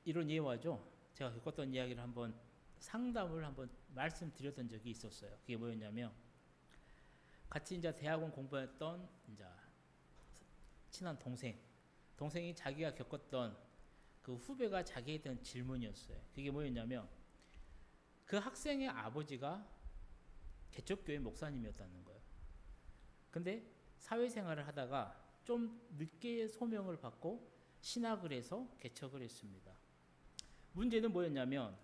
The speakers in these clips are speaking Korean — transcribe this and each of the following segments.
이런 예화죠. 제가 겪었던 이야기를 한번 상담을 한번 말씀드렸던 적이 있었어요. 그게 뭐였냐면 같이 이제 대학원 공부했던 이제 친한 동생이 자기가 겪었던 그 후배가 자기에 대한 질문이었어요. 그게 뭐였냐면 그 학생의 아버지가 개척교회 목사님이었다는 거예요. 근데 사회생활을 하다가 좀 늦게 소명을 받고 신학을 해서 개척을 했습니다. 문제는 뭐였냐면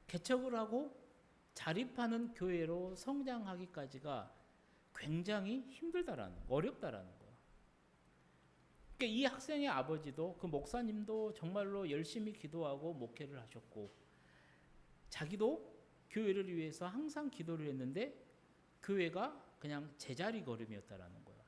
개척을 하고 자립하는 교회로 성장하기까지가 굉장히 힘들다라는, 어렵다라는 거예요. 그러니까 이 학생의 아버지도 그 목사님도 정말로 열심히 기도하고 목회를 하셨고 자기도 교회를 위해서 항상 기도를 했는데 교회가 그냥 제자리 걸음이었다라는 거예요.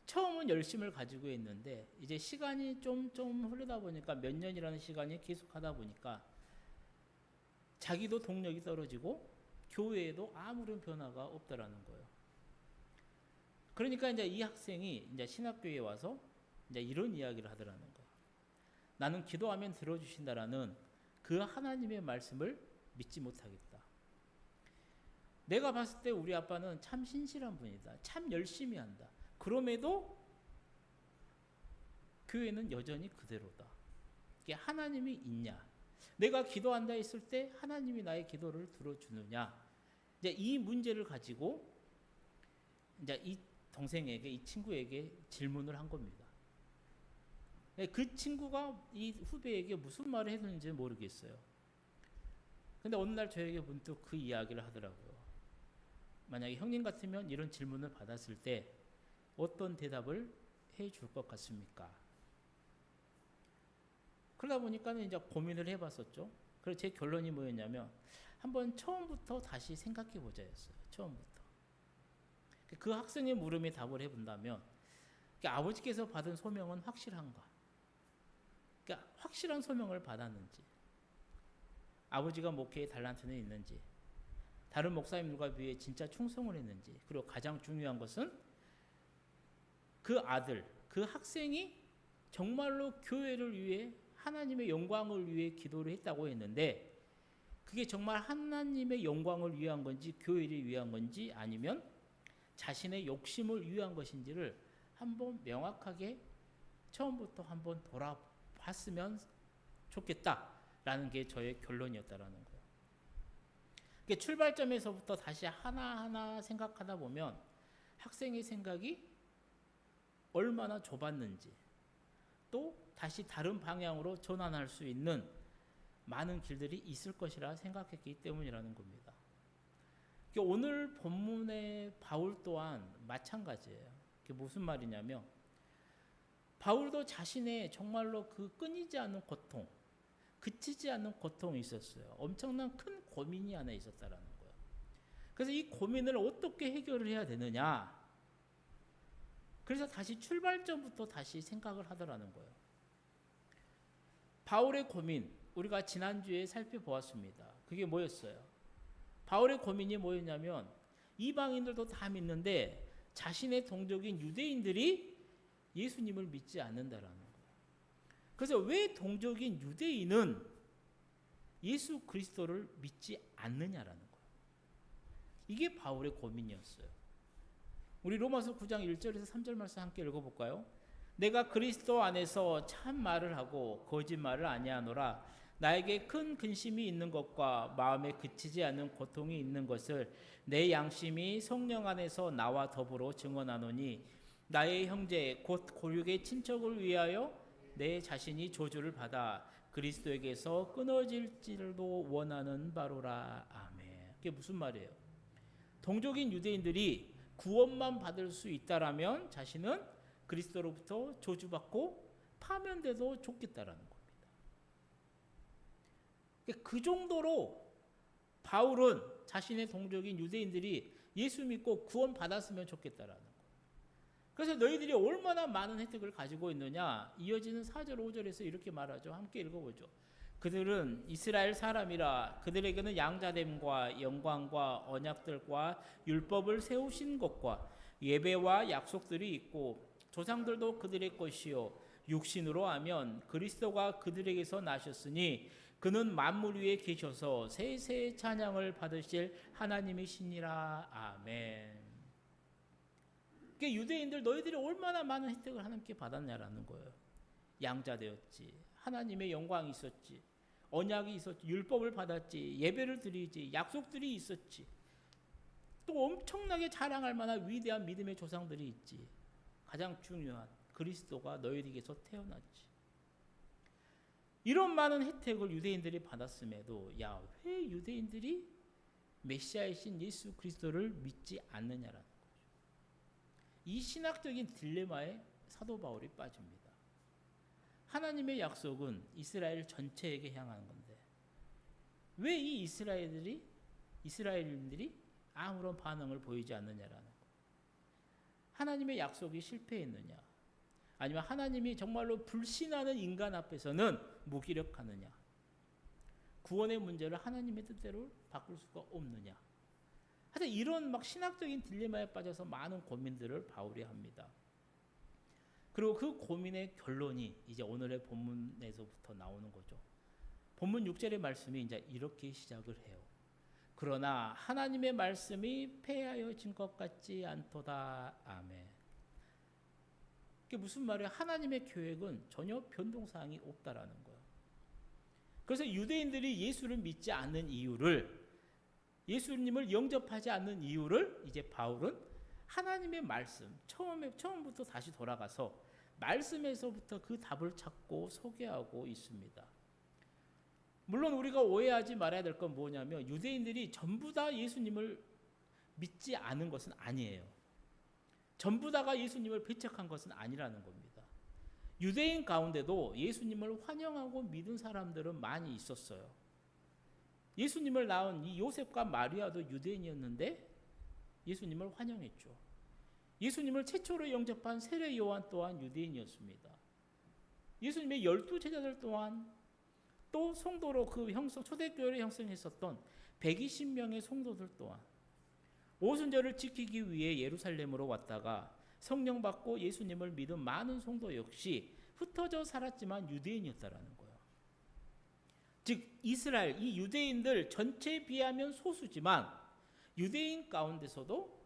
처음은 열심을 가지고 있는데 이제 시간이 좀 흐르다 보니까 몇 년이라는 시간이 계속하다 보니까 자기도 동력이 떨어지고 교회에도 아무런 변화가 없다라는 거예요. 그러니까 이제 이 학생이 이제 신학교에 와서 이제 이런 이야기를 하더라는 거예요. 나는 기도하면 들어주신다라는 그 하나님의 말씀을 믿지 못하겠다. 내가 봤을 때 우리 아빠는 참 신실한 분이다. 참 열심히 한다. 그럼에도 교회는 여전히 그대로다. 이게 하나님이 있냐? 내가 기도한다 했을 때 하나님이 나의 기도를 들어주느냐? 이제 이 문제를 가지고 이제 이 동생에게, 이 친구에게 질문을 한 겁니다. 그 친구가 이 후배에게 무슨 말을 했는지 모르겠어요. 근데 어느 날 저에게 문득 그 이야기를 하더라고요. 만약에 형님 같으면 이런 질문을 받았을 때 어떤 대답을 해줄 것 같습니까? 그러다 보니까는 이제 고민을 해봤었죠. 그래서 제 결론이 뭐였냐면 한번 처음부터 다시 생각해 보자였어요. 처음부터. 그 학생의 물음에 답을 해본다면 아버지께서 받은 소명은 확실한가? 그러니까 확실한 소명을 받았는지, 아버지가 목회의 달란트는 있는지, 다른 목사님들과 비해 진짜 충성을 했는지, 그리고 가장 중요한 것은 그 아들, 그 학생이 정말로 교회를 위해 하나님의 영광을 위해 기도를 했다고 했는데 그게 정말 하나님의 영광을 위한 건지 교회를 위한 건지 아니면 자신의 욕심을 위한 것인지를 한번 명확하게 처음부터 한번 돌아봤으면 좋겠다라는 게 저의 결론이었다라는 거예요. 그러니까 출발점에서부터 다시 하나하나 생각하다 보면 학생의 생각이 얼마나 좁았는지 또 다시 다른 방향으로 전환할 수 있는 많은 길들이 있을 것이라 생각했기 때문이라는 겁니다. 오늘 본문의 바울 또한 마찬가지예요. 그게 무슨 말이냐면 바울도 자신의 정말로 그 끊이지 않는 고통, 그치지 않는 고통이 있었어요. 엄청난 큰 고민이 하나 있었다라는 거예요. 그래서 이 고민을 어떻게 해결을 해야 되느냐? 그래서 다시 출발점부터 다시 생각을 하더라는 거예요. 바울의 고민, 우리가 지난주에 살펴보았습니다. 그게 뭐였어요? 바울의 고민이 뭐였냐면 이방인들도 다 믿는데 자신의 동족인 유대인들이 예수님을 믿지 않는다라는 거예요. 그래서 왜 동족인 유대인은 예수 그리스도를 믿지 않느냐라는 거예요. 이게 바울의 고민이었어요. 우리 로마서 9장 1절에서 3절 말씀 함께 읽어볼까요? 내가 그리스도 안에서 참 말을 하고 거짓말을 아니하노라. 나에게 큰 근심이 있는 것과 마음에 그치지 않는 고통이 있는 것을 내 양심이 성령 안에서 나와 더불어 증언하노니 나의 형제 곧 고육의 친척을 위하여 내 자신이 저주를 받아 그리스도에게서 끊어질지도 원하는 바로라. 아멘. 그게 무슨 말이에요? 동족인 유대인들이 구원만 받을 수 있다라면 자신은 그리스도로부터 저주받고 파면돼도 좋겠다라는 겁니다. 그 정도로 바울은 자신의 동족인 유대인들이 예수 믿고 구원받았으면 좋겠다라는 거예요. 그래서 너희들이 얼마나 많은 혜택을 가지고 있느냐, 이어지는 4절 5절에서 이렇게 말하죠. 함께 읽어보죠. 그들은 이스라엘 사람이라 그들에게는 양자됨과 영광과 언약들과 율법을 세우신 것과 예배와 약속들이 있고 조상들도 그들의 것이요 육신으로 하면 그리스도가 그들에게서 나셨으니 그는 만물 위에 계셔서 세세의 찬양을 받으실 하나님이시니라. 아멘. 그러니까 유대인들 너희들이 얼마나 많은 혜택을 하나님께 받았냐라는 거예요. 양자 되었지, 하나님의 영광이 있었지, 언약이 있었지, 율법을 받았지, 예배를 드리지, 약속들이 있었지, 또 엄청나게 자랑할 만한 위대한 믿음의 조상들이 있지. 가장 중요한 그리스도가 너희에게서 태어났지. 이런 많은 혜택을 유대인들이 받았음에도 왜 유대인들이 메시아이신 예수 그리스도를 믿지 않느냐라는 거죠. 이 신학적인 딜레마에 사도 바울이 빠집니다. 하나님의 약속은 이스라엘 전체에게 향하는 건데 왜 이 이스라엘인들이 아무런 반응을 보이지 않느냐라는 거. 하나님의 약속이 실패했느냐? 아니면 하나님이 정말로 불신하는 인간 앞에서는 무기력하느냐? 구원의 문제를 하나님의 뜻대로 바꿀 수가 없느냐? 하여튼 이런 막 신학적인 딜레마에 빠져서 많은 고민들을 바울이 합니다. 그리고 그 고민의 결론이 이제 오늘의 본문에서부터 나오는 거죠. 본문 6절의 말씀이 이제 이렇게 시작을 해요. 그러나 하나님의 말씀이 폐하여진 것 같지 않도다. 아멘. 그게 무슨 말이에요? 하나님의 계획은 전혀 변동사항이 없다라는 거예요. 그래서 유대인들이 예수를 믿지 않는 이유를, 예수님을 영접하지 않는 이유를 이제 바울은 하나님의 말씀, 처음부터 다시 돌아가서 말씀에서부터 그 답을 찾고 소개하고 있습니다. 물론 우리가 오해하지 말아야 될 건 뭐냐면 유대인들이 전부 다 예수님을 믿지 않은 것은 아니에요. 전부 다가 예수님을 배척한 것은 아니라는 겁니다. 유대인 가운데도 예수님을 환영하고 믿은 사람들은 많이 있었어요. 예수님을 낳은 이 요셉과 마리아도 유대인이었는데 예수님을 환영했죠. 예수님을 최초로 영접한 세례 요한 또한 유대인이었습니다. 예수님의 12제자들 또한 또 성도로 그 초대교회를 형성했었던 120명의 성도들 또한 오순절을 지키기 위해 예루살렘으로 왔다가 성령 받고 예수님을 믿은 많은 성도 역시 흩어져 살았지만 유대인이었다라는 거예요. 즉 이스라엘, 이 유대인들 전체에 비하면 소수지만 유대인 가운데서도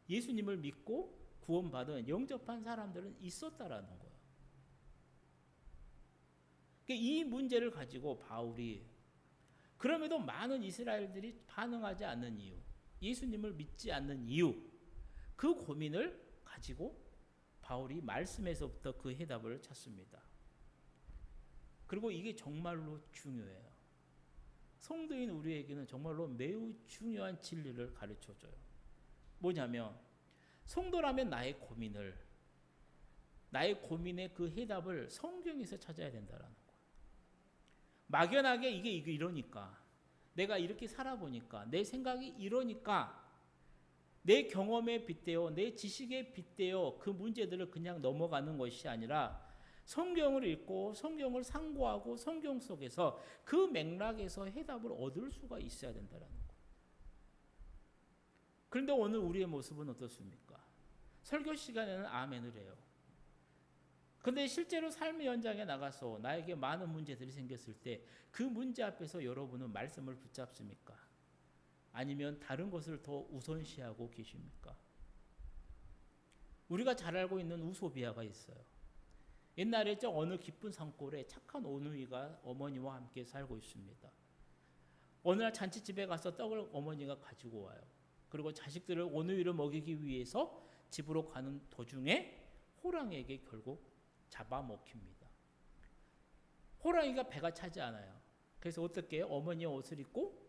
예수님을 믿고 구원받은 영접한 사람들은 있었다라는 거예요. 이 문제를 가지고 바울이 그럼에도 많은 이스라엘들이 반응하지 않는 이유, 예수님을 믿지 않는 이유, 그 고민을 가지고 바울이 말씀에서부터 그 해답을 찾습니다. 그리고 이게 정말로 중요해요. 성도인 우리에게는 정말로 매우 중요한 진리를 가르쳐줘요. 뭐냐면 성도라면 나의 고민의 그 해답을 성경에서 찾아야 된다라는 거예요. 막연하게 이게 이러니까, 내가 이렇게 살아보니까, 내 생각이 이러니까, 내 경험에 빗대어, 내 지식에 빗대어 그 문제들을 그냥 넘어가는 것이 아니라 성경을 읽고 성경을 상고하고 성경 속에서 그 맥락에서 해답을 얻을 수가 있어야 된다는 거예요. 그런데 오늘 우리의 모습은 어떻습니까? 설교 시간에는 아멘을 해요. 근데 실제로 삶의 현장에 나가서 나에게 많은 문제들이 생겼을 때 그 문제 앞에서 여러분은 말씀을 붙잡습니까? 아니면 다른 것을 더 우선시하고 계십니까? 우리가 잘 알고 있는 우소비아가 있어요. 옛날에 저 어느 깊은 산골에 착한 오누이가 어머니와 함께 살고 있습니다. 어느 날 잔치집에 가서 떡을 어머니가 가지고 와요. 그리고 자식들을 오누이를 먹이기 위해서 집으로 가는 도중에 호랑이에게 결국 잡아먹힙니다. 호랑이가 배가 차지 않아요. 그래서 어떻게 해요? 어머니의 옷을 입고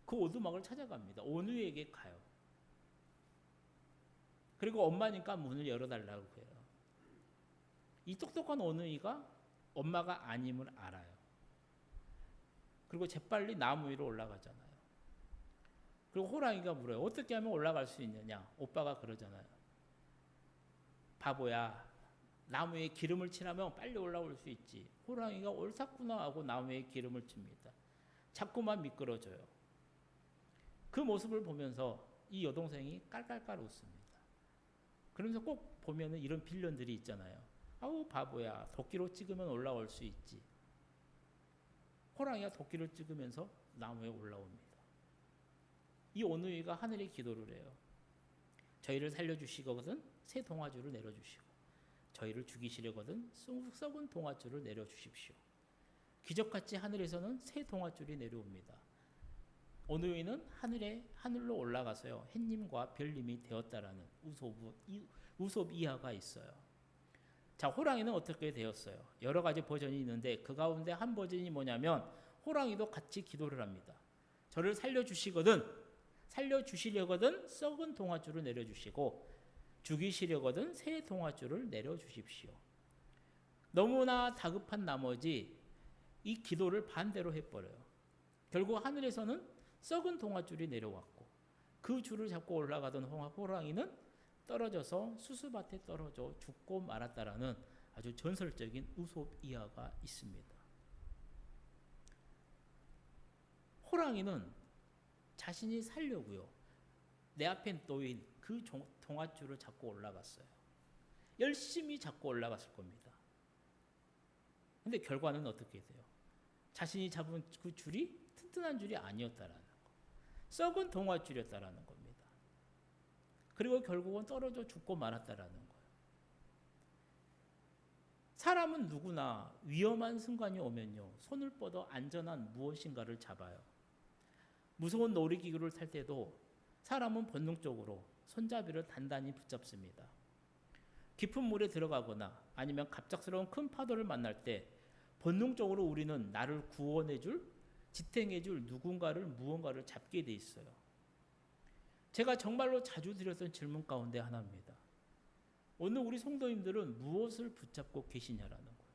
그 오두막을 찾아갑니다. 오누이에게 가요. 그리고 엄마니까 문을 열어달라고 해요. 이 똑똑한 오누이가 엄마가 아님을 알아요. 그리고 재빨리 나무 위로 올라가잖아요. 그리고 호랑이가 물어요. 어떻게 하면 올라갈 수 있느냐? 오빠가 그러잖아요. 바보야. 나무에 기름을 칠하면 빨리 올라올 수 있지. 호랑이가 옳았구나 하고 나무에 기름을 칩니다. 자꾸만 미끄러져요. 그 모습을 보면서 이 여동생이 깔깔깔 웃습니다. 그러면서 꼭 보면은 이런 빌런들이 있잖아요. 아우 바보야, 도끼로 찍으면 올라올 수 있지. 호랑이가 도끼를 찍으면서 나무에 올라옵니다. 이 오누이가 하늘에 기도를 해요. 저희를 살려주시거든 새 동아줄을 내려주시고, 저희를 죽이시려거든 썩은 동아줄을 내려주십시오. 기적같이 하늘에서는 새 동아줄이 내려옵니다. 오누이는 하늘로 올라가서요, 햇님과 별님이 되었다라는 우솝 이하가 있어요. 자, 호랑이는 어떻게 되었어요? 여러 가지 버전이 있는데 그 가운데 한 버전이 뭐냐면, 호랑이도 같이 기도를 합니다. 저를 살려주시려거든 썩은 동아줄을 내려주시고, 죽이시려거든 새 동아줄을 내려주십시오. 너무나 다급한 나머지 이 기도를 반대로 해버려요. 결국 하늘에서는 썩은 동아줄이 내려왔고, 그 줄을 잡고 올라가던 호랑이는 떨어져서 수수밭에 떨어져 죽고 말았다라는 아주 전설적인 우솝 이야가 있습니다. 호랑이는 자신이 살려고요, 내 앞에 놓인 그 동아줄을 잡고 올라갔어요. 열심히 잡고 올라갔을 겁니다. 근데 결과는 어떻게 돼요? 자신이 잡은 그 줄이 튼튼한 줄이 아니었다라는 거, 썩은 동아줄이었다라는 겁니다. 그리고 결국은 떨어져 죽고 말았다라는 거예요. 사람은 누구나 위험한 순간이 오면요, 손을 뻗어 안전한 무엇인가를 잡아요. 무서운 놀이기구를 탈 때도 사람은 본능적으로 손잡이를 단단히 붙잡습니다. 깊은 물에 들어가거나 아니면 갑작스러운 큰 파도를 만날 때 본능적으로 우리는 나를 구원해줄, 지탱해줄 무언가를 잡게 돼 있어요. 제가 정말로 자주 드렸던 질문 가운데 하나입니다. 오늘 우리 성도님들은 무엇을 붙잡고 계시냐라는 거예요.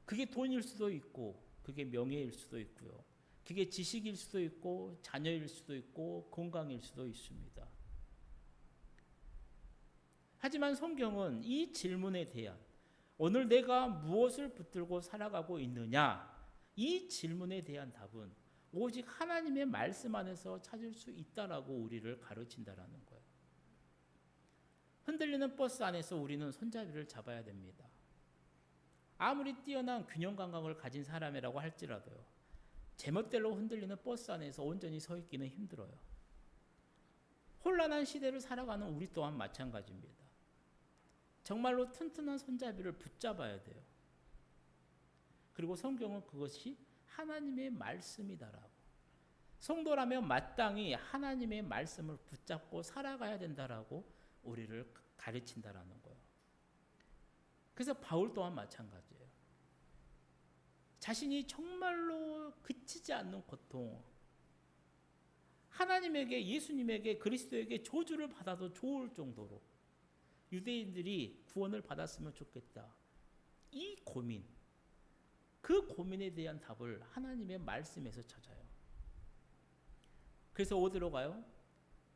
그게 돈일 수도 있고, 그게 명예일 수도 있고요, 그게 지식일 수도 있고, 자녀일 수도 있고, 건강일 수도 있습니다. 하지만 성경은 이 질문에 대한, 오늘 내가 무엇을 붙들고 살아가고 있느냐, 이 질문에 대한 답은 오직 하나님의 말씀 안에서 찾을 수 있다라고 우리를 가르친다라는 거예요. 흔들리는 버스 안에서 우리는 손잡이를 잡아야 됩니다. 아무리 뛰어난 균형 감각을 가진 사람이라고 할지라도요, 제멋대로 흔들리는 버스 안에서 온전히 서 있기는 힘들어요. 혼란한 시대를 살아가는 우리 또한 마찬가지입니다. 정말로 튼튼한 손잡이를 붙잡아야 돼요. 그리고 성경은 그것이 하나님의 말씀이다라고, 성도라면 마땅히 하나님의 말씀을 붙잡고 살아가야 된다라고 우리를 가르친다라는 거예요. 그래서 바울 또한 마찬가지예요. 자신이 정말로 그치지 않는 고통, 하나님에게, 예수님에게, 그리스도에게 저주를 받아도 좋을 정도로 유대인들이 구원을 받았으면 좋겠다, 이 고민, 그 고민에 대한 답을 하나님의 말씀에서 찾아요. 그래서 어디로 가요?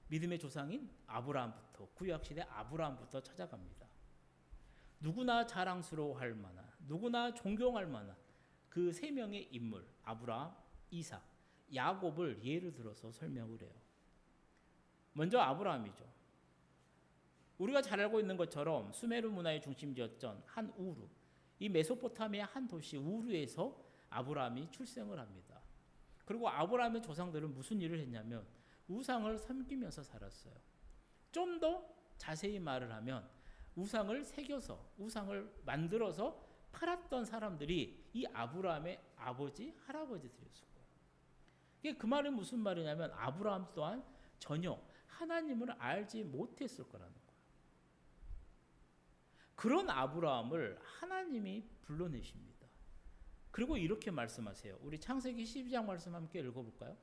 믿음의 조상인 아브라함부터, 구약시대 아브라함부터 찾아갑니다. 누구나 자랑스러워할 만한, 누구나 존경할 만한 그 세 명의 인물, 아브라함, 이삭, 야곱을 예를 들어서 설명을 해요. 먼저 아브라함이죠. 우리가 잘 알고 있는 것처럼 수메르 문화의 중심지였던 한 우르, 이 메소포타미아 한 도시 우르에서 아브라함이 출생을 합니다. 그리고 아브라함의 조상들은 무슨 일을 했냐면 우상을 섬기면서 살았어요. 좀 더 자세히 말을 하면 우상을 새겨서, 우상을 만들어서 팔았던 사람들이 이 아브라함의 아버지, 할아버지들이었어요. 그 말은 무슨 말이냐면 아브라함 또한 전혀 하나님을 알지 못했을 거라는 거예요. 그런 아브라함을 하나님이 불러내십니다. 그리고 이렇게 말씀하세요. 우리 창세기 12장 말씀 함께 읽어볼까요?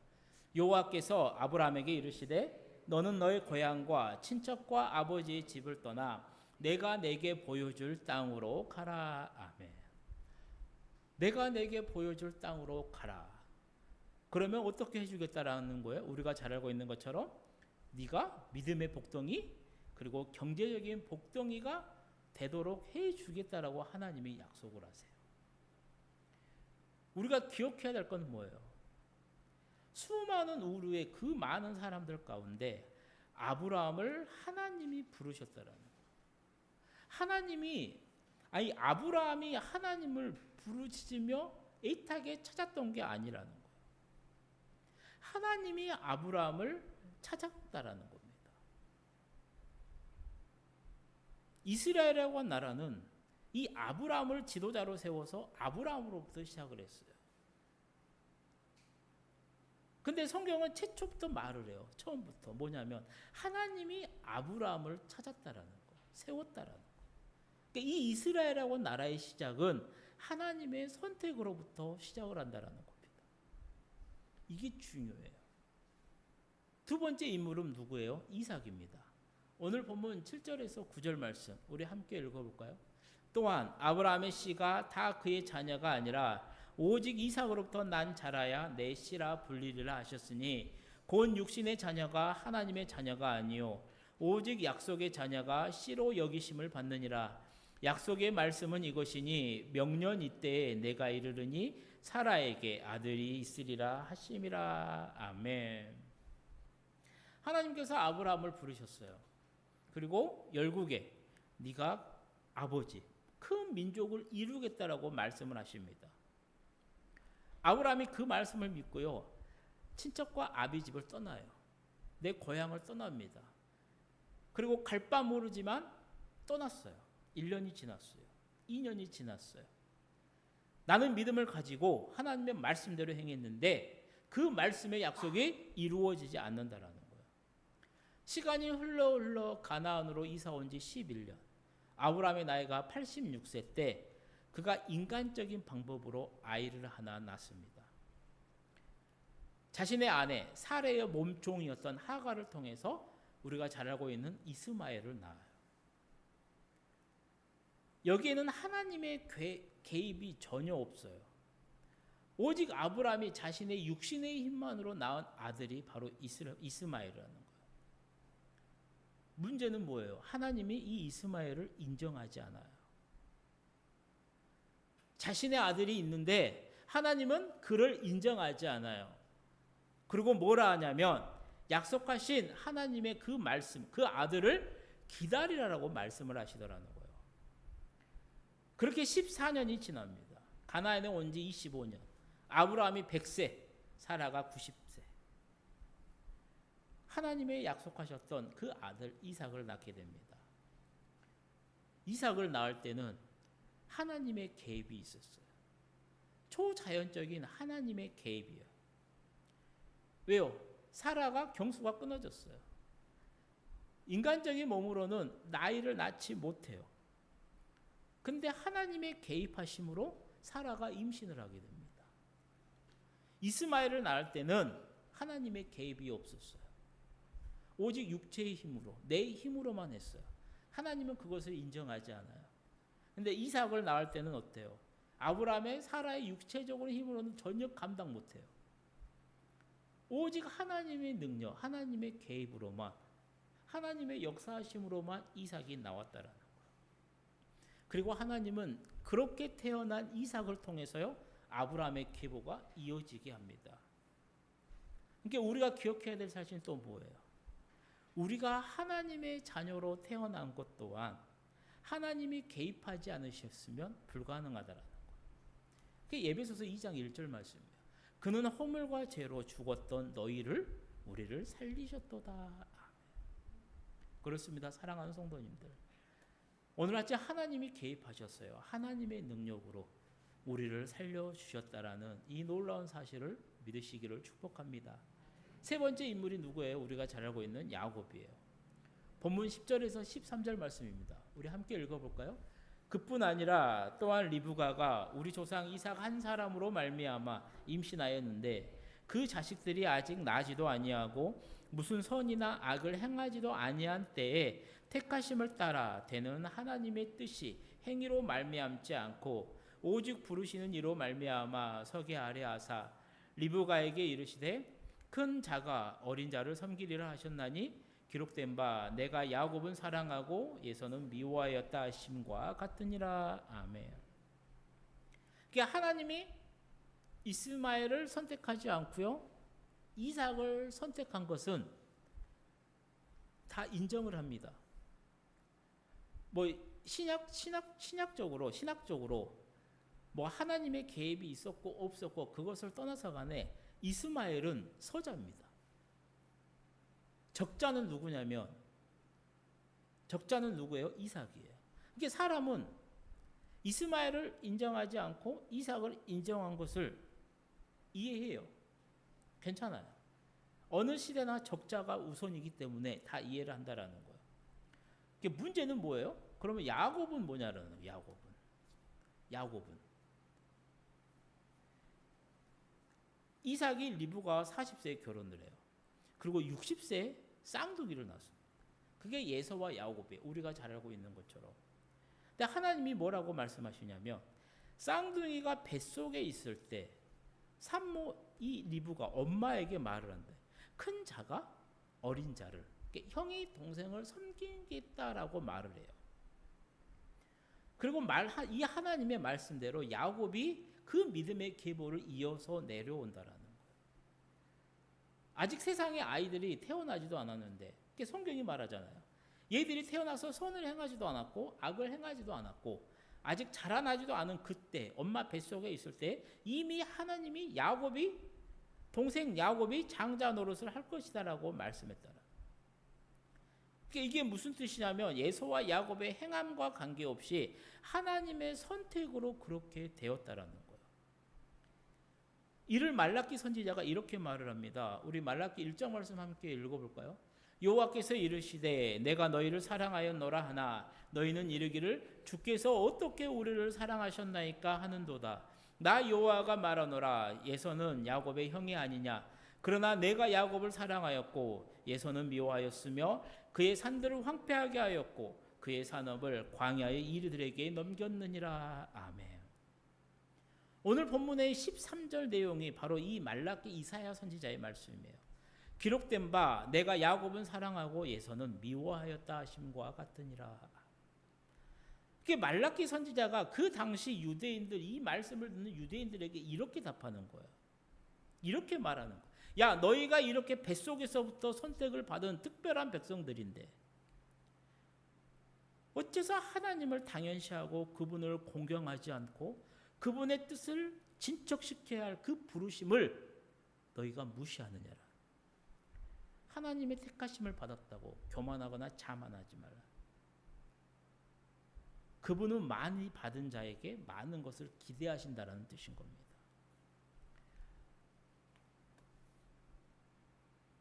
여호와께서 아브라함에게 이르시되 너는 너의 고향과 친척과 아버지의 집을 떠나 내가 내게 보여줄 땅으로 가라. 아멘. 내가 내게 보여줄 땅으로 가라. 그러면 어떻게 해주겠다라는 거예요? 우리가 잘 알고 있는 것처럼 네가 믿음의 복덩이, 그리고 경제적인 복덩이가 되도록 해주겠다라고 하나님이 약속을 하세요. 우리가 기억해야 될 건 뭐예요? 수많은 우르의 그 많은 사람들 가운데 아브라함을 하나님이 부르셨다라는 거예요. 아브라함이 하나님을 부르짖으며 애타게 찾았던 게 아니라는 거예요. 하나님이 아브라함을 찾았다라는 겁니다. 이스라엘이라고 한 나라는 이 아브라함을 지도자로 세워서 아브라함으로부터 시작을 했어요. 근데 성경은 최초부터 말을 해요. 처음부터 뭐냐면 하나님이 아브라함을 찾았다라는 거, 세웠다라는 거. 그러니까 이 이스라엘이라고 나라의 시작은 하나님의 선택으로부터 시작을 한다라는 겁니다. 이게 중요해요. 두 번째 인물은 누구예요? 이삭입니다. 오늘 본문 7절에서 9절 말씀 우리 함께 읽어볼까요? 또한 아브라함의 씨가 다 그의 자녀가 아니라 오직 이삭으로부터 난 자라야 내 씨라 불리리라 하셨으니 곧 육신의 자녀가 하나님의 자녀가 아니요 오직 약속의 자녀가 씨로 여기심을 받느니라. 약속의 말씀은 이것이니 명년 이때에 내가 이르르니 사라에게 아들이 있으리라 하심이라. 아멘. 하나님께서 아브라함을 부르셨어요. 그리고 열국에 네가 아버지 큰 민족을 이루겠다라고 말씀을 하십니다. 아브라함이 그 말씀을 믿고요. 친척과 아비집을 떠나요. 내 고향을 떠납니다. 그리고 갈 바 모르지만 떠났어요. 1년이 지났어요. 2년이 지났어요. 나는 믿음을 가지고 하나님의 말씀대로 행했는데 그 말씀의 약속이 이루어지지 않는다라는 거예요. 시간이 흘러 가나안으로 이사 온 지 11년. 아브라함의 나이가 86세 때 그가 인간적인 방법으로 아이를 하나 낳습니다. 자신의 아내 사레의 몸종이었던 하가를 통해서 우리가 잘 알고 있는 이스마엘을 낳아요. 여기에는 하나님의 개입이 전혀 없어요. 오직 아브라함이 자신의 육신의 힘만으로 낳은 아들이 바로 이스마엘이라는 거예요. 문제는 뭐예요? 하나님이 이 이스마엘을 인정하지 않아요. 자신의 아들이 있는데 하나님은 그를 인정하지 않아요. 그리고 뭐라 하냐면 약속하신 하나님의 그 말씀, 그 아들을 기다리라라고 말씀을 하시더라는 거예요. 그렇게 14년이 지납니다. 가나안에 온 지 25년. 아브라함이 100세, 사라가 90세. 하나님의 약속하셨던 그 아들 이삭을 낳게 됩니다. 이삭을 낳을 때는 하나님의 개입이 있었어요. 초자연적인 하나님의 개입이에요. 왜요? 사라가 경수가 끊어졌어요. 인간적인 몸으로는 나이를 낳지 못해요. 근데 하나님의 개입하심으로 사라가 임신을 하게 됩니다. 이스마엘을 낳을 때는 하나님의 개입이 없었어요. 오직 육체의 힘으로, 내 힘으로만 했어요. 하나님은 그것을 인정하지 않아요. 근데 이삭을 낳을 때는 어때요? 아브라함의 사라의 육체적인 힘으로는 전혀 감당 못해요. 오직 하나님의 능력, 하나님의 개입으로만, 하나님의 역사하심으로만 이삭이 나왔다라는 거예요. 그리고 하나님은 그렇게 태어난 이삭을 통해서요, 아브라함의 계보가 이어지게 합니다. 그러니까 우리가 기억해야 될 사실은 또 뭐예요? 우리가 하나님의 자녀로 태어난 것 또한 하나님이 개입하지 않으셨으면 불가능하다라는 거예요. 그게 예배소서 2장 1절 말씀이에요. 그는 허물과 죄로 죽었던 우리를 살리셨도다. 그렇습니다. 사랑하는 성도님들. 오늘 아침 하나님이 개입하셨어요. 하나님의 능력으로 우리를 살려주셨다라는 이 놀라운 사실을 믿으시기를 축복합니다. 세 번째 인물이 누구예요? 우리가 잘 알고 있는 야곱이에요. 본문 10절에서 13절 말씀입니다. 우리 함께 읽어볼까요? 그뿐 아니라 또한 리브가가 우리 조상 이삭 한 사람으로 말미암아 임신하였는데 그 자식들이 아직 나지도 아니하고 무슨 선이나 악을 행하지도 아니한 때에 택하심을 따라 되는 하나님의 뜻이 행위로 말미암지 않고 오직 부르시는 이로 말미암아 서게 하려 하사 리브가에게 이르시되 큰 자가 어린 자를 섬기리라 하셨나니 기록된 바 내가 야곱은 사랑하고 예서는 미워하였다 하심과 같으니라. 아멘. 그러니까 하나님이 이스마엘을 선택하지 않고요, 이삭을 선택한 것은 다 인정을 합니다. 신학적으로 뭐 하나님의 개입이 있었고 없었고 그것을 떠나서 간에 이스마엘은 서자입니다. 적자는 누구냐면 적자는 누구예요? 이삭이에요. 이게 사람은 이스마엘을 인정하지 않고 이삭을 인정한 것을 이해해요. 괜찮아요. 어느 시대나 적자가 우선이기 때문에 다 이해를 한다라는 거예요. 문제는 뭐예요? 그러면 야곱은 뭐냐라는 거예요. 야곱은 이삭이 리브가와 40세에 결혼을 해요. 그리고 60세에 쌍둥이를 낳습니다. 그게 예서와 야곱이에요. 우리가 잘 알고 있는 것처럼. 근데 하나님이 뭐라고 말씀하시냐면 쌍둥이가 뱃속에 있을 때 산모 이 리브가 엄마에게 말을 한대. 큰 자가 어린 자를, 형이 동생을 섬기겠다라고 말을 해요. 그리고 이 하나님의 말씀대로 야곱이 그 믿음의 계보를 이어서 내려온다라는 거예요. 아직 세상에 아이들이 태어나지도 않았는데 성경이 말하잖아요. 얘들이 태어나서 선을 행하지도 않았고 악을 행하지도 않았고 아직 자라나지도 않은 그때 엄마 뱃속에 있을 때 이미 하나님이 동생 야곱이 장자 노릇을 할 것이다라고 말씀했더라. 이게 무슨 뜻이냐면 예서와 야곱의 행함과 관계없이 하나님의 선택으로 그렇게 되었다라는 거예요. 이를 말라기 선지자가 이렇게 말을 합니다. 우리 말라기 1장 말씀 함께 읽어볼까요? 여호와께서 이르시되 내가 너희를 사랑하였노라 하나 너희는 이르기를 주께서 어떻게 우리를 사랑하셨나이까 하는도다. 나 여호와가 말하노라 예서는 야곱의 형이 아니냐. 그러나 내가 야곱을 사랑하였고 예서는 미워하였으며 그의 산들을 황폐하게 하였고 그의 산업을 광야의 이르들에게 넘겼느니라. 아멘. 오늘 본문의 13절 내용이 바로 이 말라기 이사야 선지자의 말씀이에요. 기록된 바 내가 야곱은 사랑하고 예서는 미워하였다 하심과 같으니라. 그게 말라기 선지자가 그 당시 유대인들 이 말씀을 듣는 유대인들에게 이렇게 답하는 거예요. 이렇게 말하는 거예요. 야 너희가 이렇게 뱃속에서부터 선택을 받은 특별한 백성들인데 어째서 하나님을 당연시하고 그분을 공경하지 않고 그분의 뜻을 진척시켜야 할 그 부르심을 너희가 무시하느냐라. 하나님의 택하심을 받았다고 교만하거나 자만하지 말라. 그분은 많이 받은 자에게 많은 것을 기대하신다라는 뜻인 겁니다.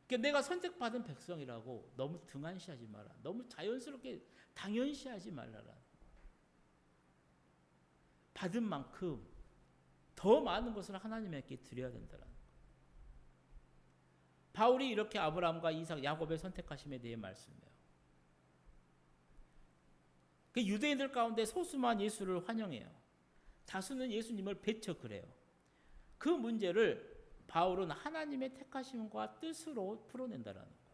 그러니까 내가 선택받은 백성이라고 너무 등한시하지 마라. 너무 자연스럽게 당연시하지 말라라. 받은 만큼 더 많은 것을 하나님께 드려야 된다라는 거예요. 바울이 이렇게 아브라함과 이삭, 야곱의 선택하심에 대해 말씀해요. 그 유대인들 가운데 소수만 예수를 환영해요. 다수는 예수님을 배척을 해요. 그 문제를 바울은 하나님의 택하심과 뜻으로 풀어낸다라는 거예요.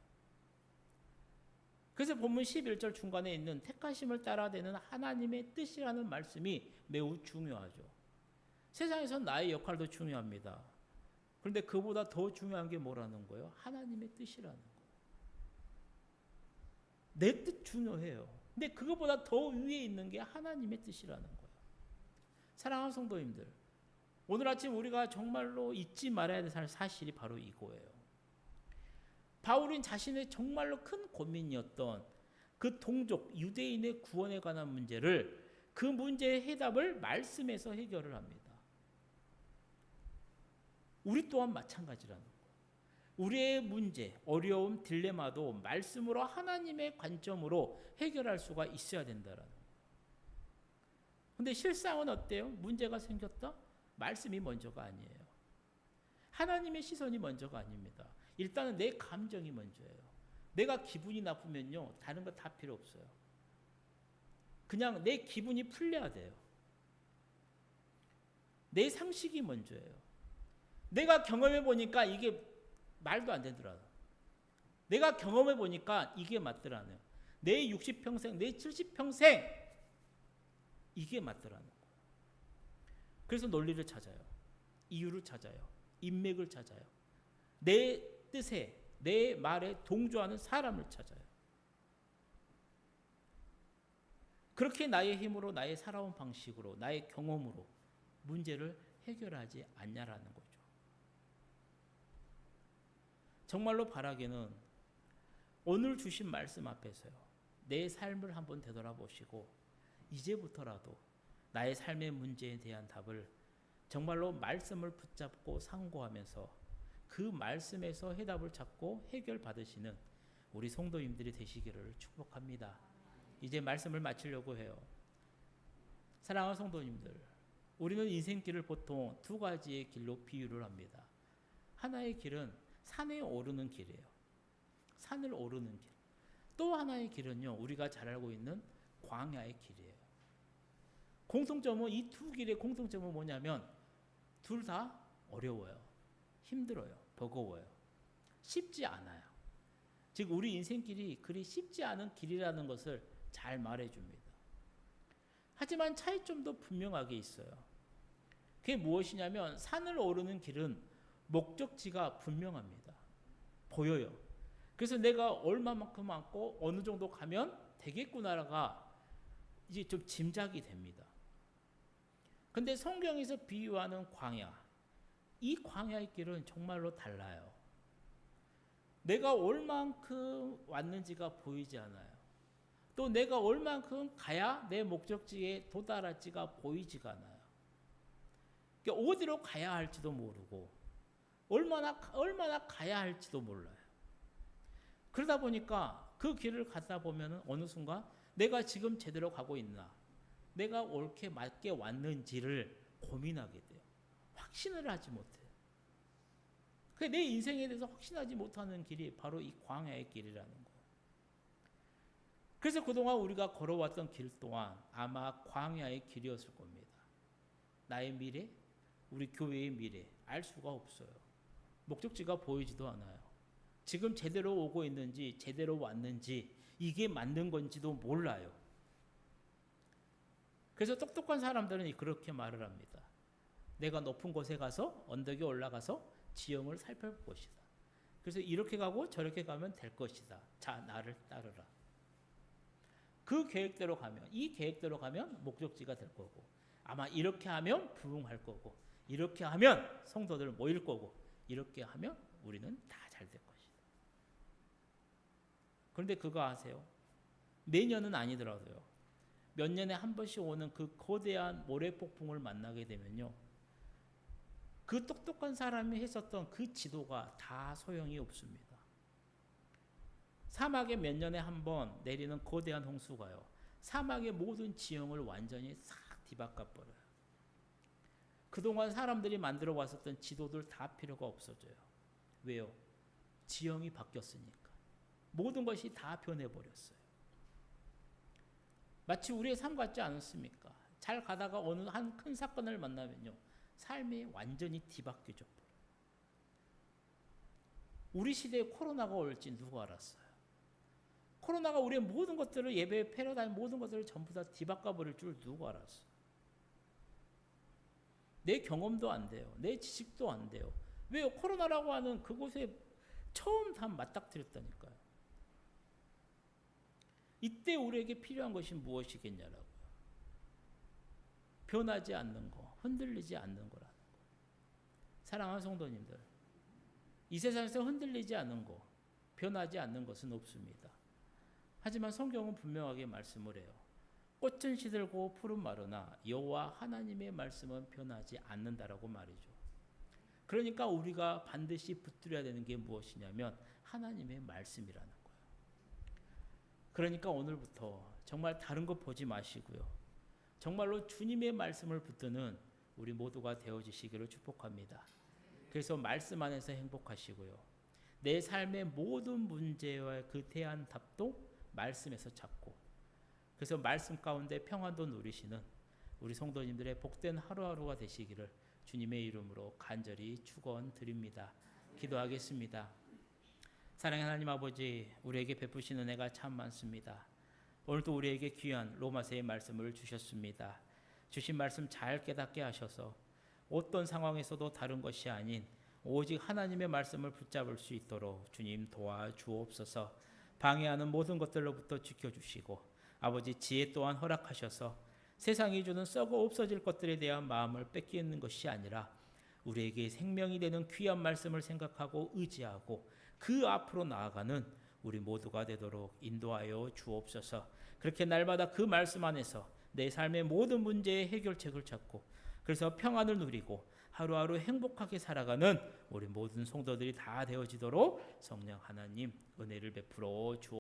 그래서 본문 11절 중간에 있는 택하심을 따라되는 하나님의 뜻이라는 말씀이 매우 중요하죠. 세상에선 나의 역할도 중요합니다. 그런데 그보다 더 중요한 게 뭐라는 거예요? 하나님의 뜻이라는 거예요. 내 뜻 중요해요. 근데 그것보다 더 위에 있는 게 하나님의 뜻이라는 거예요. 사랑하는 성도님들, 오늘 아침 우리가 정말로 잊지 말아야 될 사실이 바로 이거예요. 바울은 자신의 정말로 큰 고민이었던 그 동족 유대인의 구원에 관한 문제를 그 문제의 해답을 말씀에서 해결을 합니다. 우리 또한 마찬가지라는 거예요. 우리의 문제, 어려움, 딜레마도 말씀으로 하나님의 관점으로 해결할 수가 있어야 된다는 거예요. 근데 실상은 어때요? 문제가 생겼다? 말씀이 먼저가 아니에요. 하나님의 시선이 먼저가 아닙니다. 일단은 내 감정이 먼저예요. 내가 기분이 나쁘면요, 다른 거 다 필요 없어요. 그냥 내 기분이 풀려야 돼요. 내 상식이 먼저예요. 내가 경험해 보니까 이게 말도 안 되더라. 내가 경험해 보니까 이게 맞더라네요. 내 60평생, 내 70평생 이게 맞더라는 거예요. 그래서 논리를 찾아요. 이유를 찾아요. 인맥을 찾아요. 내 뜻에, 내 말에 동조하는 사람을 찾아요. 그렇게 나의 힘으로, 나의 살아온 방식으로, 나의 경험으로 문제를 해결하지 않냐라는 거죠. 정말로 바라기는 오늘 주신 말씀 앞에서요, 내 삶을 한번 되돌아보시고 이제부터라도 나의 삶의 문제에 대한 답을 정말로 말씀을 붙잡고 상고하면서 그 말씀에서 해답을 찾고 해결받으시는 우리 성도님들이 되시기를 축복합니다. 이제 말씀을 마치려고 해요. 사랑하는 성도님들, 우리는 인생길을 보통 두 가지의 길로 비유를 합니다. 하나의 길은 산에 오르는 길이에요. 산을 오르는 길. 또 하나의 길은요, 우리가 잘 알고 있는 광야의 길이에요. 공통점은, 이 두 길의 공통점은 뭐냐면 둘 다 어려워요. 힘들어요. 버거워요. 쉽지 않아요. 즉 우리 인생길이 그리 쉽지 않은 길이라는 것을 잘 말해줍니다. 하지만 차이점도 분명하게 있어요. 그게 무엇이냐면 산을 오르는 길은 목적지가 분명합니다. 보여요. 그래서 내가 얼마만큼 많고 어느 정도 가면 되겠구나가 이제 좀 짐작이 됩니다. 근데 성경에서 비유하는 광야, 이 광야의 길은 정말로 달라요. 내가 얼만큼 왔는지가 보이지 않아요. 또 내가 얼만큼 가야 내 목적지에 도달할지가 보이지가 않아요. 그러니까 어디로 가야 할지도 모르고 얼마나 가야 할지도 몰라요. 그러다 보니까 그 길을 가다 보면 어느 순간 내가 지금 제대로 가고 있나, 내가 옳게 맞게 왔는지를 고민하게 돼요. 확신을 하지 못해요. 내 인생에 대해서 확신하지 못하는 길이 바로 이 광야의 길이라는 거예요. 그래서 그동안 우리가 걸어왔던 길 동안 아마 광야의 길이었을 겁니다. 나의 미래, 우리 교회의 미래 알 수가 없어요. 목적지가 보이지도 않아요. 지금 제대로 오고 있는지 제대로 왔는지 이게 맞는 건지도 몰라요. 그래서 똑똑한 사람들은 그렇게 말을 합니다. 내가 높은 곳에 가서 언덕에 올라가서 지형을 살펴볼 것이다. 그래서 이렇게 가고 저렇게 가면 될 것이다. 자, 나를 따르라. 그 계획대로 가면, 이 계획대로 가면 목적지가 될 거고, 아마 이렇게 하면 부흥할 거고, 이렇게 하면 성도들 모일 거고, 이렇게 하면 우리는 다 잘 될 것이다. 그런데 그거 아세요? 매년은 아니더라도요, 몇 년에 한 번씩 오는 그 거대한 모래폭풍을 만나게 되면요, 그 똑똑한 사람이 했었던 그 지도가 다 소용이 없습니다. 사막에 몇 년에 한 번 내리는 거대한 홍수가요, 사막의 모든 지형을 완전히 싹 뒤바꿔버려요. 그동안 사람들이 만들어 왔었던 지도들 다 필요가 없어져요. 왜요? 지형이 바뀌었으니까. 모든 것이 다 변해버렸어요. 마치 우리의 삶 같지 않습니까? 잘 가다가 어느 한 큰 사건을 만나면요, 삶이 완전히 뒤바뀌어져 버려요. 우리 시대에 코로나가 올지 누가 알았어요? 코로나가 우리의 모든 것들을, 예배 패러다임 모든 것들을 전부 다 뒤바꿔 버릴 줄 누가 알았어요? 내 경험도 안 돼요. 내 지식도 안 돼요. 왜요? 코로나라고 하는 그곳에 처음 다 맞닥뜨렸다니까요. 이때 우리에게 필요한 것이 무엇이겠냐라고요. 변하지 않는 거, 흔들리지 않는 거라는 거. 사랑하는 성도님들, 이 세상에서 흔들리지 않는 거, 변하지 않는 것은 없습니다. 하지만 성경은 분명하게 말씀을 해요. 꽃은 시들고 푸른 마르나 여호와 하나님의 말씀은 변하지 않는다라고 말이죠. 그러니까 우리가 반드시 붙들어야 되는 게 무엇이냐면 하나님의 말씀이라는 거예요. 그러니까 오늘부터 정말 다른 거 보지 마시고요, 정말로 주님의 말씀을 붙드는 우리 모두가 되어지시기를 축복합니다. 그래서 말씀 안에서 행복하시고요, 내 삶의 모든 문제와 그 대한 답도 말씀에서 찾고, 그래서 말씀 가운데 평안도 누리시는 우리 성도님들의 복된 하루하루가 되시기를 주님의 이름으로 간절히 축원드립니다. 기도하겠습니다. 사랑의 하나님 아버지, 우리에게 베푸시는 은혜가 참 많습니다. 오늘도 우리에게 귀한 로마서의 말씀을 주셨습니다. 주신 말씀 잘 깨닫게 하셔서 어떤 상황에서도 다른 것이 아닌 오직 하나님의 말씀을 붙잡을 수 있도록 주님 도와주옵소서. 방해하는 모든 것들로부터 지켜주시고 아버지 지혜 또한 허락하셔서 세상이 주는 썩어 없어질 것들에 대한 마음을 뺏기는 것이 아니라 우리에게 생명이 되는 귀한 말씀을 생각하고 의지하고 그 앞으로 나아가는 우리 모두가 되도록 인도하여 주옵소서. 그렇게 날마다 그 말씀 안에서 내 삶의 모든 문제의 해결책을 찾고 그래서 평안을 누리고 하루하루 행복하게 살아가는 우리 모든 성도들이 다 되어지도록 성령 하나님 은혜를 베풀어 주옵소서.